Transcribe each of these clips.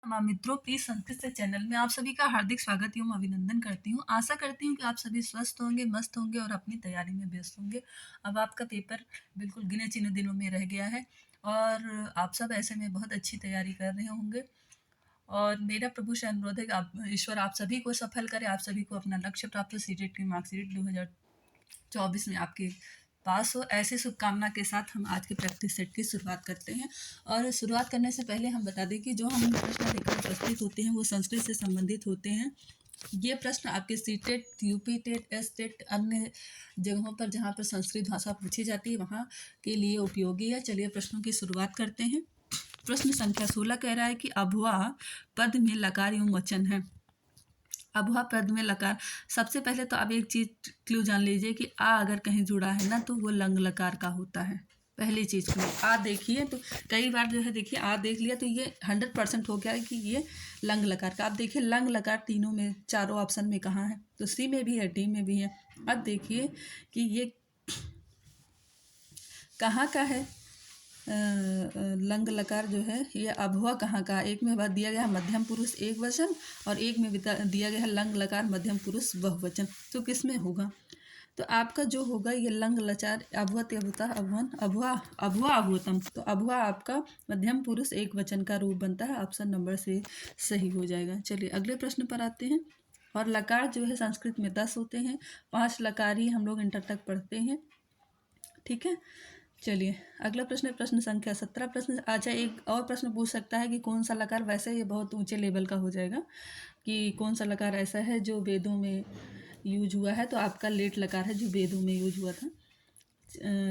तमाम मित्रों, प्लीज संस्कृत से चैनल में आप सभी का हार्दिक स्वागत एवं अभिनंदन करती हूँ। आशा करती हूँ कि आप सभी स्वस्थ होंगे, मस्त होंगे और अपनी तैयारी में व्यस्त होंगे। अब आपका पेपर बिल्कुल गिने चुने दिनों में रह गया है और आप सब ऐसे में बहुत अच्छी तैयारी कर रहे होंगे। और मेरा प्रभु से अनुरोध है कि आप ईश्वर आप सभी को सफल करे, आप सभी को अपना लक्ष्य प्राप्त हो, सीटेट की मार्कशीट 2024 में आपके पास हो। ऐसे शुभकामना के साथ हम आज के प्रैक्टिस सेट की शुरुआत करते हैं। और शुरुआत करने से पहले हम बता दें कि जो हम प्रश्न लेकर उपस्थित होते हैं वो संस्कृत से संबंधित होते हैं। ये प्रश्न आपके C TET, UP TET, S TET, अन्य जगहों पर जहाँ पर संस्कृत भाषा पूछी जाती है वहाँ के लिए उपयोगी है। चलिए प्रश्नों की शुरुआत करते हैं। प्रश्न संख्या 16 कह रहा है कि अभुआ पद में लकार एवं वचन है। अभुआ पद में लकार, सबसे पहले तो आप एक चीज क्लू जान लीजिए कि आ अगर कहीं जुड़ा है ना तो वो लंग लकार का होता है। पहली चीज क्लू आ देखिए, तो कई बार जो है देखिए आ देख लिया तो ये 100% हो गया है कि ये लंग लकार का। आप देखिए लंग लकार तीनों में, चारों ऑप्शन में कहाँ है, तो सी में भी है, डी में भी है। अब देखिए कि ये कहाँ का है। लंग लकार जो है ये अभुआ कहाँ का, एक में बात दिया गया है मध्यम पुरुष एक वचन और एक में दिया गया है लंग लकार मध्यम पुरुष बहुवचन, तो किस में होगा? तो आपका जो होगा ये लंग लचार अभुआ त्यभुता अभुवन अभुआ अभुआ अभुतम, तो अभुआ आपका मध्यम पुरुष एक वचन का रूप बनता है। ऑप्शन नंबर से सही हो जाएगा। चलिए अगले प्रश्न पर आते हैं। और लकार जो है संस्कृत में 10 होते हैं, 5 लकार ही हम लोग इंटर तक पढ़ते हैं, ठीक है। चलिए अगला प्रश्न, प्रश्न संख्या 17। प्रश्न, अच्छा एक और प्रश्न पूछ सकता है कि कौन सा लकार, वैसे ये बहुत ऊंचे लेवल का हो जाएगा, कि कौन सा लकार ऐसा है जो वेदों में यूज हुआ है, तो आपका लेट लकार है जो वेदों में यूज हुआ था।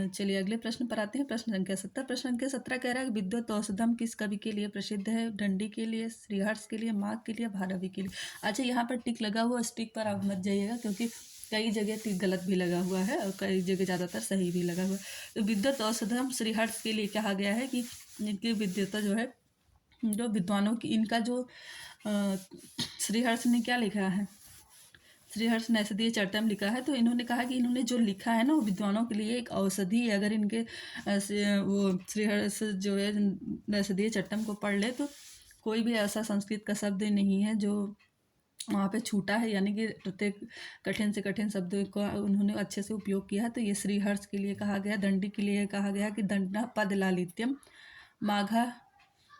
चलिए अगले प्रश्न पर आते हैं। प्रश्न संख्या 17। प्रश्न संख्या 17 कह रहा है कि विद्युत औषधम किस कवि के लिए प्रसिद्ध है? दंडी के लिए, श्रीहर्ष के लिए, माघ के लिए, भारवी के लिए। अच्छा यहाँ पर टिक लगा हुआ, इस टिक पर आप मत जाइएगा क्योंकि कई जगह टिक गलत भी लगा हुआ है और कई जगह ज़्यादातर सही भी लगा हुआ है। तो विद्युत औषधम श्रीहर्ष के लिए कहा गया है कि इनकी विद्युता जो है, जो विद्वानों की, इनका जो श्रीहर्ष ने क्या लिखा है, श्रीहर्ष नैषधीय चट्टम लिखा है, तो इन्होंने कहा कि इन्होंने जो लिखा है ना वो विद्वानों के लिए एक औषधि है। अगर इनके वो श्रीहर्ष जो है नैषधीय चट्टम को पढ़ ले तो कोई भी ऐसा संस्कृत का शब्द नहीं है जो वहाँ पे छूटा है, यानी कि प्रत्येक कठिन से कठिन शब्द को उन्होंने अच्छे से उपयोग किया है। तो ये श्रीहर्ष के लिए कहा गया। दंडी के लिए कहा गया कि दंडा पद लालित्यम, माघा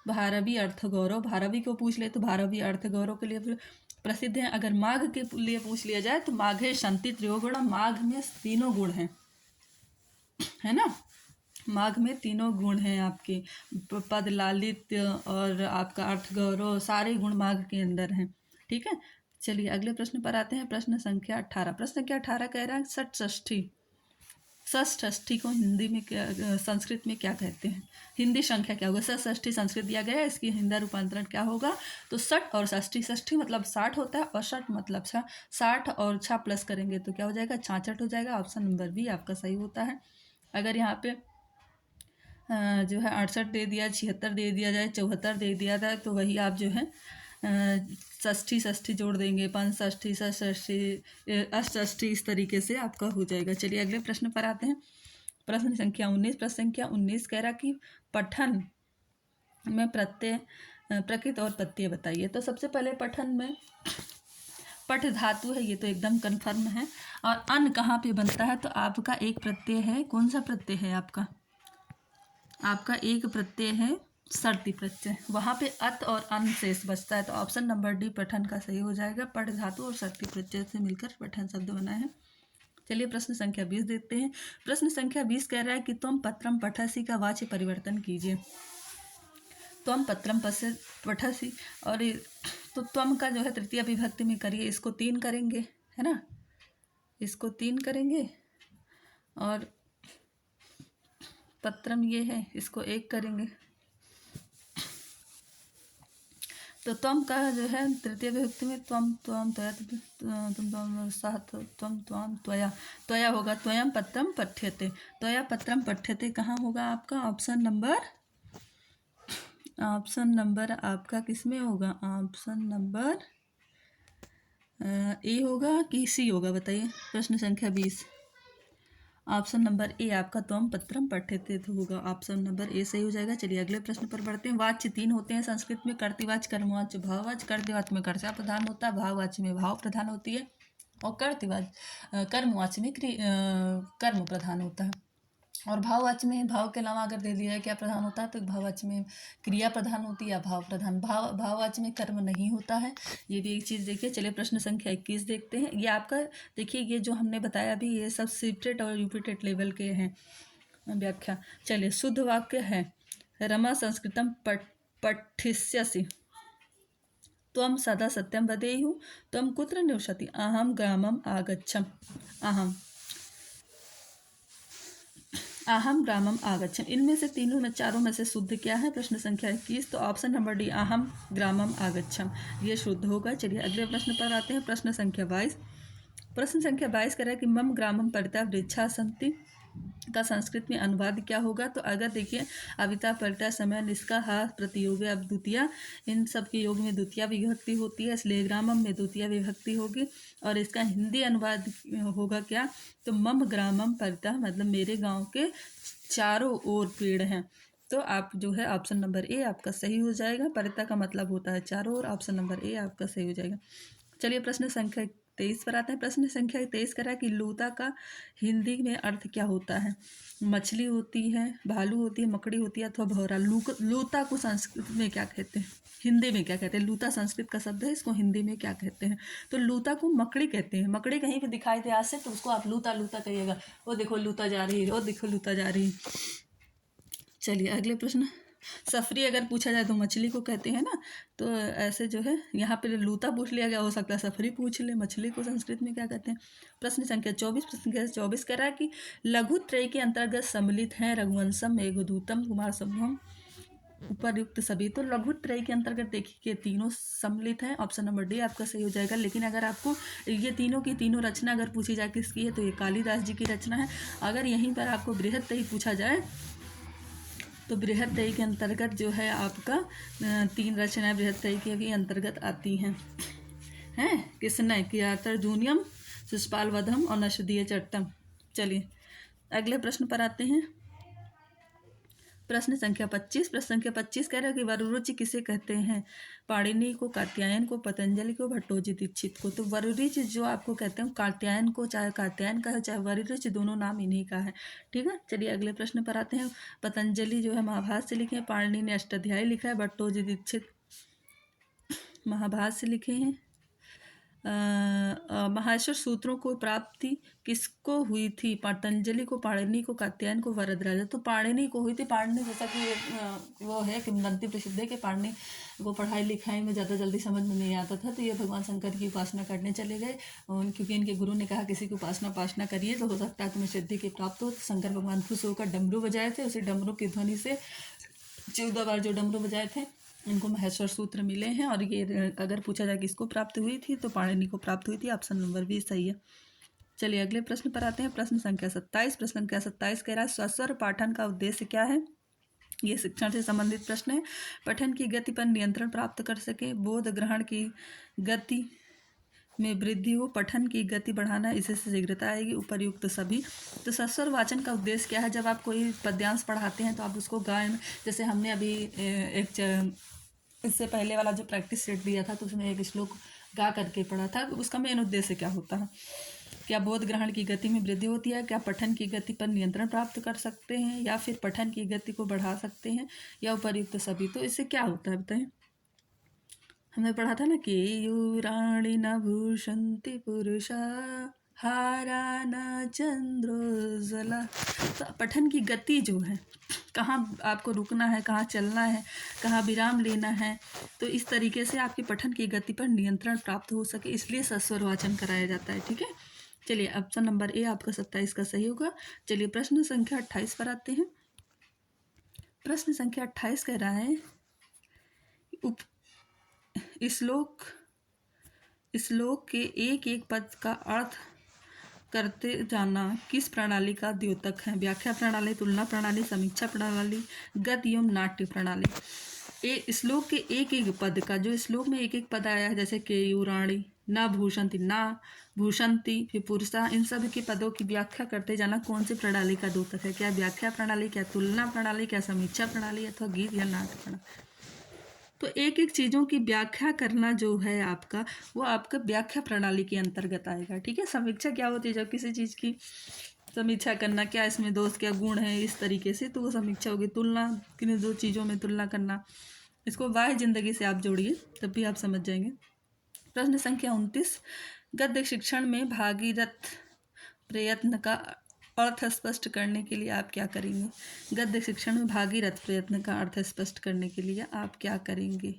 भारवी अर्थ गौरव, भारवी को पूछ ले तो भारवी अर्थ गौरव के लिए प्रसिद्ध है। अगर माघ के लिए पूछ लिया जाए तो माघे शांति त्रयोगुण, माघ में तीनों गुण हैं, है ना। माघ में तीनों गुण हैं आपके, पद लालित्य और आपका अर्थ गौरव, सारे गुण माघ के अंदर हैं, ठीक है। चलिए अगले प्रश्न पर आते हैं। प्रश्न संख्या 18। प्रश्न संख्या 18 कह रहा है षष्ठी, षष्ठी को हिंदी में क्या, संस्कृत में क्या कहते हैं? हिंदी संख्या क्या होगा? षष्ठी संस्कृत दिया गया है, इसकी हिंदी रूपांतरण क्या होगा? तो षठ और षष्ठी, षष्ठी मतलब 60 होता है और षठ मतलब 6, 60 और 6 प्लस करेंगे तो क्या हो जाएगा? 66 हो जाएगा। ऑप्शन नंबर बी आपका सही होता है। अगर यहाँ पे जो है 68 दे दिया, 76 दे दिया जाए, 74 दे दिया जाए तो वही आप जो है षष्ठी षष्ठी जोड़ देंगे, पंचष्ठी, षष्ठी, अष्टष्ठी, इस तरीके से आपका हो जाएगा। चलिए अगले प्रश्न पर आते हैं। प्रश्न संख्या 19। प्रश्न संख्या 19 कह रहा कि पठन में प्रत्यय, प्रकृत और प्रत्यय बताइए। तो सबसे पहले पठन में पठ धातु है, ये तो एकदम कन्फर्म है। और अन कहाँ पे बनता है? तो आपका एक प्रत्यय है, कौन सा प्रत्यय है आपका? आपका एक प्रत्यय है सर्ति प्रत्यय, वहाँ पे अत और अन शेष बचता है। तो ऑप्शन नंबर डी पठन का सही हो जाएगा। पठ धातु और सर्ति प्रत्यय से मिलकर पठन शब्द बना है। चलिए प्रश्न संख्या 20 देखते हैं। प्रश्न संख्या 20 कह रहा है कि त्वम पत्रम पठसी का वाच्य परिवर्तन कीजिए। त्वम पत्रम पठसी, और तो त्वम का जो है तृतीय विभक्ति में करिए, इसको 3 करेंगे, है ना, इसको 3 करेंगे। और पत्रम ये है, इसको 1 करेंगे। तो त्वम का जो है तृतीय विभक्ति में त्वम त्वम त्वया, तुम सह त्वम त्वम त्वया, त्वया होगा। त्वयम पत्रम पठ्यते, त्वया पत्रम पठ्यते कहाँ होगा आपका? ऑप्शन नंबर आपका किस में होगा? ऑप्शन नंबर ए होगा कि सी होगा? बताइए। प्रश्न संख्या 20। ऑप्शन नंबर ए आपका त्वम पत्रम पठ्यते होगा। ऑप्शन नंबर ए सही हो जाएगा। चलिए अगले प्रश्न पर बढ़ते हैं। वाच्य तीन होते हैं संस्कृत में, कर्तृवाच्य, कर्मवाच्य, भाववाच्य। कर्तृवाच्य में कर्ता प्रधान होता है, भाववाच्य में भाव प्रधान होती है और कर्मवाच्य में कर्म प्रधान होता है। और भाववाच्य में भाव के अलावा अगर दे दिया है क्या प्रधान होता है, तो भाववाच्य में क्रिया प्रधान होती है या भाव प्रधान। भाववाच्य में कर्म नहीं होता है। ये भी एक चीज़ देखिए। चलिए प्रश्न संख्या 21 देखते हैं। ये आपका देखिए, ये जो हमने बताया अभी ये सब सीटेट और यूपीटेट लेवल के हैं व्याख्या। चलिए शुद्ध वाक्य है रमा संस्कृतम पठिष्यसि त्वं सदा सत्यम वदेयुः त्वं कुत्र निवसति अहम ग्रामम आगच्छम अहम ग्रामम आगच्छम। इनमें से तीनों में चारों में से शुद्ध क्या है? प्रश्न संख्या 21, तो ऑप्शन नंबर डी अहम ग्रामम आगच्छम ये शुद्ध होगा। चलिए अगले प्रश्न पर आते हैं। प्रश्न संख्या 22। प्रश्न संख्या 22 कह रहा है कि मम ग्रामम परितः वृक्षा सन्ति का संस्कृत में अनुवाद क्या होगा? तो अगर देखिए अविता परिता समय निष्का हा प्रतियोग अब द्वितीय, इन सब के योग में द्वितीय विभक्ति होती है, इसलिए ग्रामम में द्वितीय विभक्ति होगी। और इसका हिंदी अनुवाद होगा क्या? तो मम ग्रामम परिता मतलब मेरे गांव के चारों ओर पेड़ हैं। तो आप जो है ऑप्शन नंबर ए आपका सही हो जाएगा। परिता का मतलब होता है चारों ओर। ऑप्शन नंबर ए आपका सही हो जाएगा। चलिए प्रश्न संख्या 23 पर आते हैं। प्रश्न संख्या 23 कह रहा है कि लूता का हिंदी में अर्थ क्या होता है? मछली होती है, भालू होती है, मकड़ी होती है अथवा भौरा। लूता को संस्कृत में क्या कहते हैं? हिंदी में क्या कहते हैं? लूता संस्कृत का शब्द है, इसको हिंदी में क्या कहते हैं? तो लूता को मकड़ी कहते हैं। मकड़ी कहीं पे दिखाई दे आज से तो उसको आप लूता लूता कहिएगा। वो देखो लूता जा रही है, वो देखो लूता जा रही है। चलिए अगले प्रश्न। सफरी अगर पूछा जाए तो मछली को कहते हैं ना, तो ऐसे जो है यहाँ पे लूता पूछ लिया गया, हो सकता है सफरी पूछ ले। मछली को संस्कृत में क्या कहते हैं? प्रश्न संख्या 24। प्रश्न संख्या 24 कह रहा है कि लघु त्रय के अंतर्गत सम्मिलित हैं रघुवंशम, मेघदूतम, कुमार संभवम, उपरयुक्त सभी। तो लघु त्रय के अंतर्गत देखिए तीनों सम्मिलित हैं। ऑप्शन नंबर डी आपका सही हो जाएगा। लेकिन अगर आपको ये तीनों की तीनों रचना अगर पूछी जाए किसकी है, तो ये कालिदास जी की रचना है। अगर यहीं पर आपको बृहत्तरी पूछा जाए तो बृहत्तरी के अंतर्गत जो है आपका 3 रचनाएं बृहत्तरी के भी अंतर्गत आती हैं किसने किया? तर्जुनियम, शिशुपाल वधम और नशदीय चट्टम। चलिए अगले प्रश्न पर आते हैं। प्रश्न संख्या 25। प्रश्न संख्या 25 कह रहा है कि वरुरुचि किसे कहते हैं? पाणिनि को, कात्यायन को, पतंजलि को, भट्टोजी दीक्षित को। तो वरुरुचि जो आपको कहते हैं कात्यायन को, चाहे कात्यायन का है चाहे वरुरुचि, दोनों नाम इन्हीं का है। ठीक है। चलिए अगले प्रश्न पर आते हैं। पतंजलि जो है महाभारत से लिखे हैं, पाणिनि ने अष्टाध्यायी लिखा है, भट्टोजी दीक्षित महाभारत से लिखे हैं। माहेश्वर सूत्रों को प्राप्ति किसको हुई थी? पतंजलि को, पाणिनि को, कात्यायन को, वरदराज। तो पाणिनि को हुई थी। पाणिनि जैसा कि वो है किंवदंती प्रसिद्ध है कि पाणिनि को पढ़ाई लिखाई में ज़्यादा जल्दी समझ में नहीं आता था, तो ये भगवान शंकर की उपासना करने चले गए। क्योंकि इनके गुरु ने कहा किसी की उपासना करिए तो हो सकता है तुम्हें सिद्धि की प्राप्त हो। तो शंकर भगवान खुश होकर डमरू बजाए थे। उसी डमरू की ध्वनि से 14 बार जो डमरू बजाए थे इनको महेश्वर सूत्र मिले हैं। और ये अगर पूछा जाए किसको प्राप्त हुई थी, तो पाणिनि को प्राप्त हुई थी। ऑप्शन नंबर बी सही है। चलिए अगले प्रश्न पर आते हैं। प्रश्न संख्या 27। प्रश्न संख्या 27 कह रहा है स्वस्वर पाठन का उद्देश्य क्या है? ये शिक्षण से संबंधित प्रश्न है। पठन की गति पर नियंत्रण प्राप्त कर सके, बोध ग्रहण की गति में वृद्धि हो, पठन की गति बढ़ाना, इससे शीघ्रता आएगी, उपरयुक्त सभी। तो सस्वर वाचन का उद्देश्य क्या है? जब आप कोई पद्यांश पढ़ाते हैं तो आप उसको गायन, जैसे हमने अभी इससे पहले वाला जो प्रैक्टिस सेट दिया था तो उसमें एक श्लोक गा करके पढ़ा था। उसका मेन उद्देश्य क्या होता है? क्या बोध ग्रहण की गति में वृद्धि होती है? क्या पठन की गति पर नियंत्रण प्राप्त कर सकते हैं? या फिर पठन की गति को बढ़ा सकते हैं? या उपरयुक्त सभी। तो इससे क्या होता है बताएं? हमने पढ़ा था ना कि युराणी न भूषंति पुरुषा हारा न चंद्रोज्ज्वला। तो पठन की गति जो है, कहाँ आपको रुकना है, कहाँ चलना है, कहाँ विराम लेना है, तो इस तरीके से आपकी पठन की गति पर नियंत्रण प्राप्त हो सके, इसलिए सस्वर वाचन कराया जाता है। ठीक है। चलिए ऑप्शन नंबर ए आपका 27 का सही होगा। चलिए प्रश्न संख्या 28 पर आते हैं। प्रश्न संख्या 28 कह रहा है श्लोक के एक एक पद का अर्थ करते जाना किस प्रणाली का द्योतक है? व्याख्या प्रणाली, तुलना प्रणाली, समीक्षा प्रणाली, गद्य एवं नाट्य प्रणाली। श्लोक के एक एक पद का, जो श्लोक में एक एक पद आया है जैसे केयूराणी, न भूषंति, ना भूषंति, फिर पुरुषा, इन सभी के पदों की व्याख्या करते जाना कौन सी प्रणाली का द्योतक है। क्या व्याख्या प्रणाली, क्या तुलना प्रणाली, क्या समीक्षा प्रणाली, अथवा गीत या नाट्य प्रणाली। तो एक एक चीज़ों की व्याख्या करना जो है आपका, वो आपका व्याख्या प्रणाली के अंतर्गत आएगा। ठीक है। समीक्षा क्या होती है, जब किसी चीज़ की समीक्षा करना, क्या इसमें दोष, क्या गुण है, इस तरीके से, तो वो समीक्षा होगी। तुलना, किन दो चीज़ों में तुलना करना, इसको वाह्य जिंदगी से आप जोड़िए, तब भी आप समझ जाएंगे। प्रश्न संख्या 29, गद्य शिक्षण में भागीरथ प्रयत्न का अर्थ स्पष्ट करने के लिए आप क्या करेंगे। गद्य शिक्षण में भागीरथ प्रयत्न का अर्थ स्पष्ट करने के लिए आप क्या करेंगे,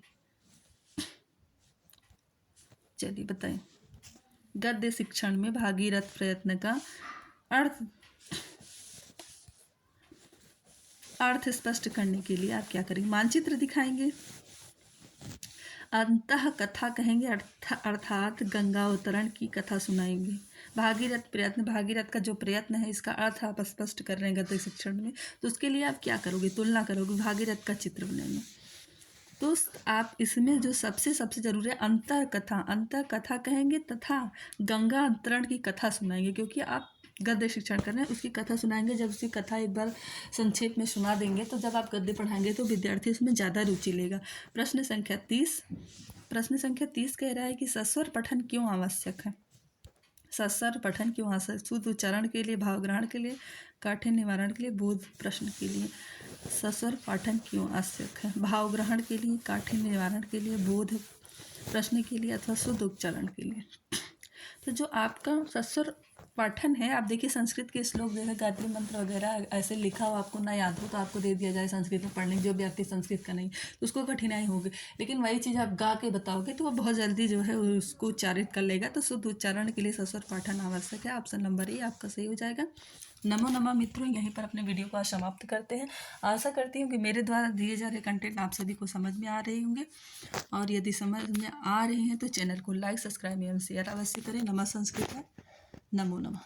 चलिए बताएं। गद्य शिक्षण में भागीरथ प्रयत्न का अर्थ स्पष्ट करने के लिए आप क्या करेंगे। मानचित्र दिखाएंगे, अंतः कथा कहेंगे, अर्थात गंगावतरण की कथा सुनाएंगे। भागीरथ प्रयत्न, भागीरथ का जो प्रयत्न है, इसका अर्थ आप स्पष्ट कर रहे हैं गद्य शिक्षण में, तो उसके लिए आप क्या करोगे, तुलना करोगे, भागीरथ का चित्र बनाएंगे। तो आप इसमें जो सबसे जरूरी है, अंतर कथा कहेंगे तथा गंगा अवतरण की कथा सुनाएंगे, क्योंकि आप गद्य शिक्षण कर रहे हैं, उसकी कथा सुनाएंगे। जब उसकी कथा एक बार संक्षेप में सुना देंगे, तो जब आप गद्य पढ़ाएंगे तो विद्यार्थी उसमें ज़्यादा रुचि लेगा। प्रश्न संख्या 30 कह रहा है कि सस्वर पठन क्यों आवश्यक है। सस्वर पठन क्यों आवश्यक, शुद्ध उच्चारण के लिए, भाव ग्रहण के लिए, काठिन्य निवारण के लिए, बोध प्रश्न के लिए। सस्वर पाठन क्यों आवश्यक है, भाव ग्रहण के लिए, काठिन्य निवारण के लिए, बोध प्रश्न के लिए, अथवा शुद्ध उच्चारण के लिए। तो जो आपका सस्वर पाठन है, आप देखिए संस्कृत के श्लोक जैसे गायत्री मंत्र वगैरह ऐसे लिखा हो, आपको ना याद हो तो आपको दे दिया जाए संस्कृत में पढ़ने, जो व्यक्ति संस्कृत का नहीं तो उसको कठिनाई होगी। लेकिन वही चीज़ आप गा के बताओगे तो वो बहुत जल्दी जो है उसको उच्चारित कर लेगा। तो शुद्ध उच्चारण के लिए सस्वर पाठन आवश्यक है। ऑप्शन नंबर ए आपका सही हो जाएगा। नमो नमः मित्रों, यहीं पर अपने वीडियो को आज समाप्त करते हैं। आशा करती हूँ कि मेरे द्वारा दिए जा रहे कंटेंट आप सभी को समझ में आ रहे होंगे, और यदि समझ में आ रहे हैं तो चैनल को लाइक, सब्सक्राइब एवं शेयर अवश्य करें। नमः संस्कृत, नमो नमः।